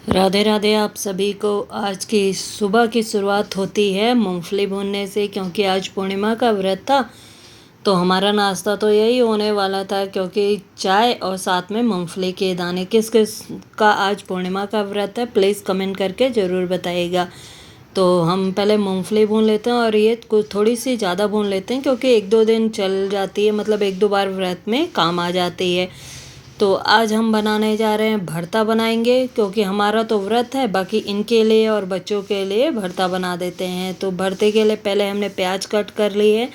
राधे राधे आप सभी को। आज की सुबह की शुरुआत होती है मूंगफली भूनने से, क्योंकि आज पूर्णिमा का व्रत था। तो हमारा नाश्ता तो यही होने वाला था, क्योंकि चाय और साथ में मूंगफली के दाने। किस किस का आज पूर्णिमा का व्रत है प्लीज़ कमेंट करके ज़रूर बताइएगा। तो हम पहले मूंगफली भून लेते हैं, और ये कुछ थोड़ी सी ज़्यादा भून लेते हैं, क्योंकि एक दो दिन चल जाती है, मतलब एक दो बार व्रत में काम आ जाती है। तो आज हम बनाने जा रहे हैं भरता बनाएंगे, क्योंकि हमारा तो व्रत है, बाकी इनके लिए और बच्चों के लिए भरता बना देते हैं। तो भरते के लिए पहले हमने प्याज कट कर ली है,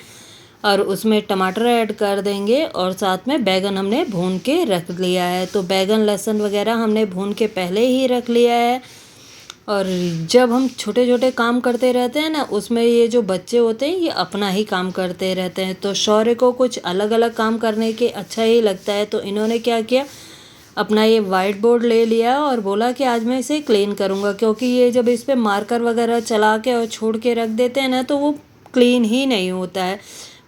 और उसमें टमाटर ऐड कर देंगे, और साथ में बैगन हमने भून के रख लिया है। तो बैगन लहसुन वगैरह हमने भून के पहले ही रख लिया है। और जब हम छोटे छोटे काम करते रहते हैं ना, उसमें ये जो बच्चे होते हैं ये अपना ही काम करते रहते हैं। तो शौर्य को कुछ अलग अलग काम करने के अच्छा ही लगता है। तो इन्होंने क्या किया, अपना ये वाइट बोर्ड ले लिया और बोला कि आज मैं इसे क्लीन करूँगा, क्योंकि ये जब इस पर मार्कर वगैरह चला के और छोड़ के रख देते हैं ना, तो वो क्लीन ही नहीं होता है,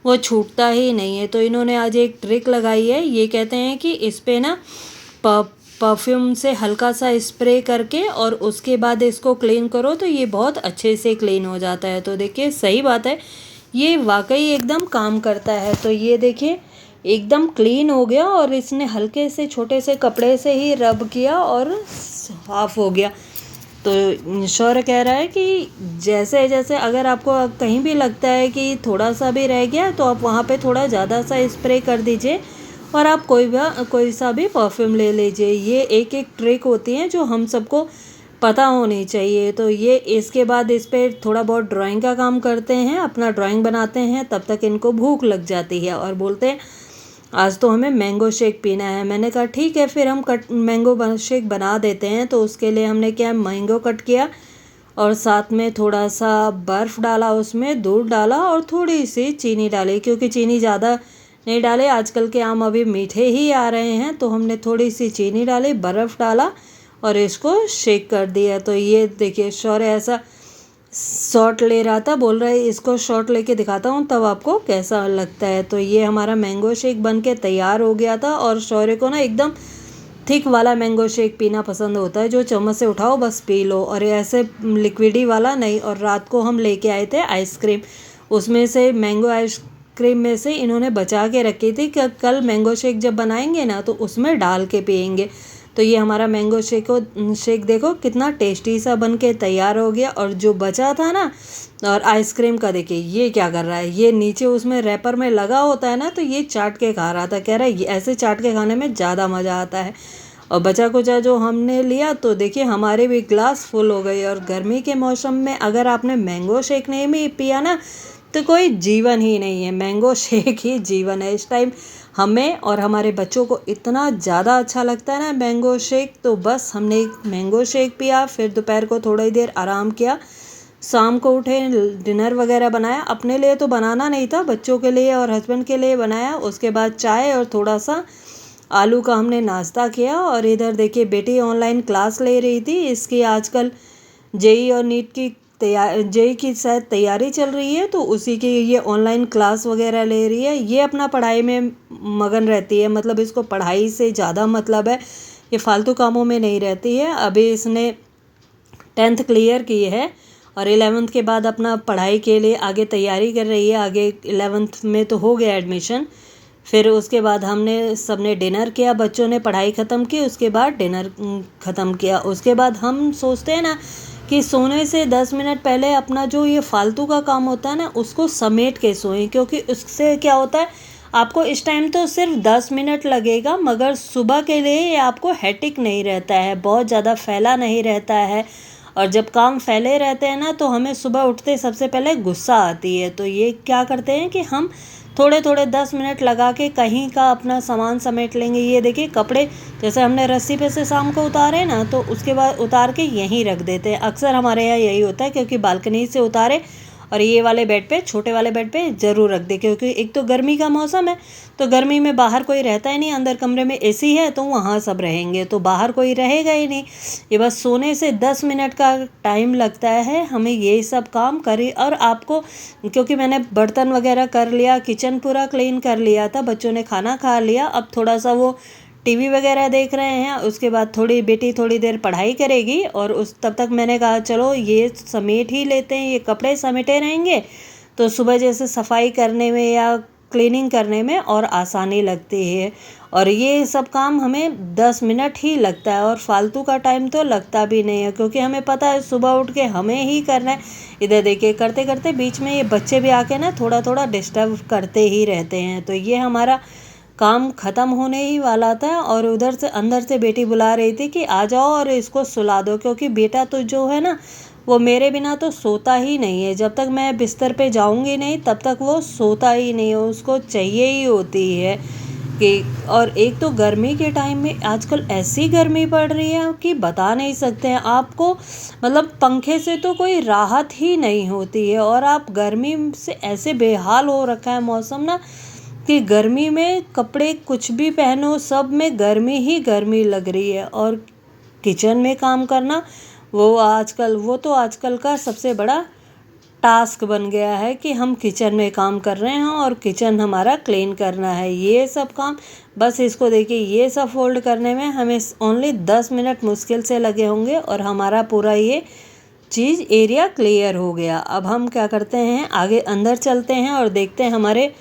वो छूटता ही नहीं है। तो इन्होंने आज एक ट्रिक लगाई है। ये कहते हैं कि इस पर ना परफ्यूम से हल्का सा स्प्रे करके और उसके बाद इसको क्लीन करो, तो ये बहुत अच्छे से क्लीन हो जाता है। तो देखिए सही बात है, ये वाकई एकदम काम करता है। तो ये देखिए एकदम क्लीन हो गया, और इसने हल्के से छोटे से कपड़े से ही रब किया और साफ हो गया। तो शौर्य कह रहा है कि जैसे जैसे अगर आपको कहीं भी लगता है कि थोड़ा सा भी रह गया, तो आप वहाँ पे थोड़ा ज़्यादा सा स्प्रे कर दीजिए, और आप कोई सा भी परफ्यूम ले लीजिए। ये एक एक ट्रिक होती है जो हम सबको पता होनी चाहिए। तो ये इसके बाद इस पर थोड़ा बहुत ड्राइंग का काम करते हैं, अपना ड्राइंग बनाते हैं। तब तक इनको भूख लग जाती है और बोलते हैं आज तो हमें मैंगो शेक पीना है। मैंने कहा ठीक है, फिर हम मैंगो शेक बना देते हैं। तो उसके लिए हमने क्या, मैंगो कट किया, और साथ में थोड़ा सा बर्फ़ डाला, उसमें दूध डाला और थोड़ी सी चीनी डाली, क्योंकि चीनी ज़्यादा नहीं डाले, आजकल के आम अभी मीठे ही आ रहे हैं। तो हमने थोड़ी सी चीनी डाली, बर्फ़ डाला और इसको शेक कर दिया। तो ये देखिए शौर्य ऐसा शॉट ले रहा था, बोल रहा है इसको शॉट लेके दिखाता हूँ तब आपको कैसा लगता है। तो ये हमारा मैंगो शेक बन के तैयार हो गया था। और शौर्य को ना एकदम थिक वाला मैंगो शेक पीना पसंद होता है, जो चम्मच से उठाओ बस पी लो, और ऐसे लिक्विडी वाला नहीं। और रात को हम लेके आए थे आइसक्रीम, उसमें से मैंगो आइसक्रीम में से इन्होंने बचा के रखी थी कि कल मैंगो शेक जब बनाएंगे ना तो उसमें डाल के पियेंगे। तो ये हमारा मैंगो शेक देखो कितना टेस्टी सा बन के तैयार हो गया। और जो बचा था ना, और आइसक्रीम का देखिए ये क्या कर रहा है, ये नीचे उसमें रैपर में लगा होता है ना, तो ये चाट के खा रहा था। कह रहा है ऐसे चाट के खाने में ज़्यादा मज़ा आता है। और बचा कुचा जो हमने लिया, तो देखिए हमारे भी ग्लास फुल हो गई। और गर्मी के मौसम में अगर आपने मैंगो शेक नहीं भी पिया ना, तो कोई जीवन ही नहीं है, मैंगो शेक ही जीवन है। इस टाइम हमें और हमारे बच्चों को इतना ज़्यादा अच्छा लगता है ना मैंगो शेक। तो बस हमने मैंगो शेक पिया, फिर दोपहर को थोड़ी देर आराम किया, शाम को उठे डिनर वगैरह बनाया। अपने लिए तो बनाना नहीं था, बच्चों के लिए और हस्बैंड के लिए बनाया। उसके बाद चाय और थोड़ा सा आलू का हमने नाश्ता किया। और इधर देखिए बेटी ऑनलाइन क्लास ले रही थी, इसकी आजकल जेई और नीट की जेई की शायद तैयारी चल रही है, तो उसी की ये ऑनलाइन क्लास वगैरह ले रही है। ये अपना पढ़ाई में मगन रहती है, मतलब इसको पढ़ाई से ज़्यादा मतलब है, ये फालतू कामों में नहीं रहती है। अभी इसने 10th क्लियर की है, और 11th के बाद अपना पढ़ाई के लिए आगे तैयारी कर रही है। आगे 11th में तो हो गया एडमिशन। फिर उसके बाद हमने सबने डिनर किया, बच्चों ने पढ़ाई ख़त्म की, उसके बाद डिनर ख़त्म किया। उसके बाद हम सोचते हैं ना कि सोने से 10 मिनट पहले अपना जो ये फालतू का काम होता है ना, उसको समेट के सोएं, क्योंकि उससे क्या होता है, आपको इस टाइम तो सिर्फ 10 मिनट लगेगा, मगर सुबह के लिए ये आपको हेटिक नहीं रहता है, बहुत ज़्यादा फैला नहीं रहता है। और जब काम फैले रहते हैं ना, तो हमें सुबह उठते सबसे पहले गुस्सा आती है। तो ये क्या करते हैं कि हम थोड़े थोड़े 10 मिनट लगा के कहीं का अपना सामान समेट लेंगे। ये देखिए कपड़े जैसे हमने रस्सी पे से शाम को उतारे ना, तो उसके बाद उतार के यहीं रख देते हैं। अक्सर हमारे यहाँ यही होता है, क्योंकि बालकनी से उतारे और ये वाले बेड पे, छोटे वाले बेड पे ज़रूर रख दे, क्योंकि एक तो गर्मी का मौसम है, तो गर्मी में बाहर कोई रहता ही नहीं, अंदर कमरे में एसी है तो वहाँ सब रहेंगे, तो बाहर कोई रहेगा ही नहीं। ये बस सोने से 10 मिनट का टाइम लगता है हमें ये सब काम करें। और आपको, क्योंकि मैंने बर्तन वगैरह कर लिया, किचन पूरा क्लीन कर लिया था, बच्चों ने खाना खा लिया, अब थोड़ा सा वो टीवी वगैरह देख रहे हैं। उसके बाद बेटी थोड़ी देर पढ़ाई करेगी और तब तक मैंने कहा चलो ये समेट ही लेते हैं, ये कपड़े समेटे रहेंगे तो सुबह जैसे सफाई करने में या क्लीनिंग करने में और आसानी लगती है। और ये सब काम हमें 10 मिनट ही लगता है और फालतू का टाइम तो लगता भी नहीं है, क्योंकि हमें पता है सुबह उठ के हमें ही करना है। इधर देखिए करते करते बीच में ये बच्चे भी आके ना थोड़ा थोड़ा डिस्टर्ब करते ही रहते हैं। तो ये हमारा काम ख़त्म होने ही वाला था और उधर से अंदर से बेटी बुला रही थी कि आ जाओ और इसको सुला दो, क्योंकि बेटा तो जो है ना वो मेरे बिना तो सोता ही नहीं है। जब तक मैं बिस्तर पे जाऊंगी नहीं तब तक वो सोता ही नहीं है, उसको चाहिए ही होती है कि। और एक तो गर्मी के टाइम में आजकल ऐसी गर्मी पड़ रही है कि बता नहीं सकते हैं आपको, मतलब पंखे से तो कोई राहत ही नहीं होती है। और आप गर्मी से ऐसे बेहाल हो रखा है मौसम ना कि गर्मी में कपड़े कुछ भी पहनो सब में गर्मी ही गर्मी लग रही है। और किचन में काम करना वो तो आजकल का सबसे बड़ा टास्क बन गया है कि हम किचन में काम कर रहे हैं और किचन हमारा क्लीन करना है। ये सब काम बस इसको देखिए, ये सब फोल्ड करने में हमें ओनली 10 मिनट मुश्किल से लगे होंगे और हमारा पूरा ये चीज़ एरिया क्लियर हो गया। अब हम क्या करते हैं, आगे अंदर चलते हैं और देखते हैं हमारे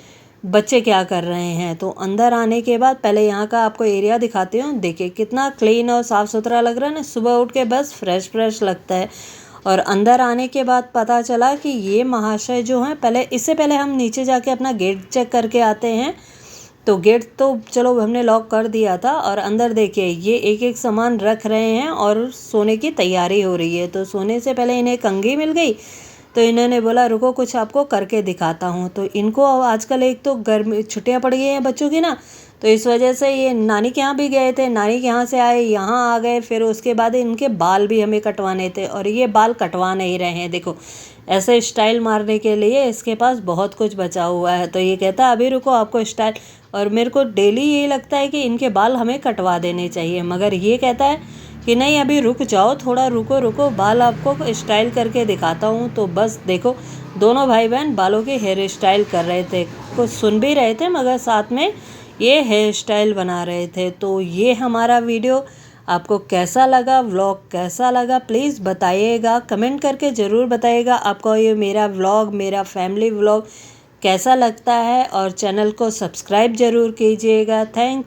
बच्चे क्या कर रहे हैं। तो अंदर आने के बाद पहले यहाँ का आपको एरिया दिखाती हूँ। देखिए कितना क्लीन और साफ़ सुथरा लग रहा है ना, सुबह उठ के बस फ्रेश लगता है। और अंदर आने के बाद पता चला कि ये महाशय जो हैं, इससे पहले हम नीचे जाके अपना गेट चेक करके आते हैं। तो गेट तो चलो हमने लॉक कर दिया था और अंदर देखिए ये एक एक सामान रख रहे हैं और सोने की तैयारी हो रही है। तो सोने से पहले इन्हें कंघी मिल गई तो इन्होंने बोला रुको कुछ आपको करके दिखाता हूँ। तो इनको आजकल एक तो गर्मी छुट्टियाँ पड़ गई हैं बच्चों की ना, तो इस वजह से ये नानी के यहाँ भी गए थे, नानी के यहाँ से आए यहाँ आ गए, फिर उसके बाद इनके बाल भी हमें कटवाने थे और ये बाल कटवा नहीं रहे हैं। देखो ऐसे स्टाइल मारने के लिए इसके पास बहुत कुछ बचा हुआ है। तो ये कहता है अभी रुको आपको स्टाइल, और मेरे को डेली ये लगता है कि इनके बाल हमें कटवा देने चाहिए, मगर ये कहता है कि नहीं अभी रुक जाओ, थोड़ा रुको बाल आपको स्टाइल करके दिखाता हूँ। तो बस देखो दोनों भाई बहन बालों के हेयर स्टाइल कर रहे थे, कुछ सुन भी रहे थे मगर साथ में ये हेयर स्टाइल बना रहे थे। तो ये हमारा वीडियो आपको कैसा लगा, व्लॉग कैसा लगा, प्लीज़ बताइएगा, कमेंट करके ज़रूर बताइएगा आपको ये मेरा व्लॉग, मेरा फैमिली व्लॉग कैसा लगता है। और चैनल को सब्सक्राइब ज़रूर कीजिएगा। थैंक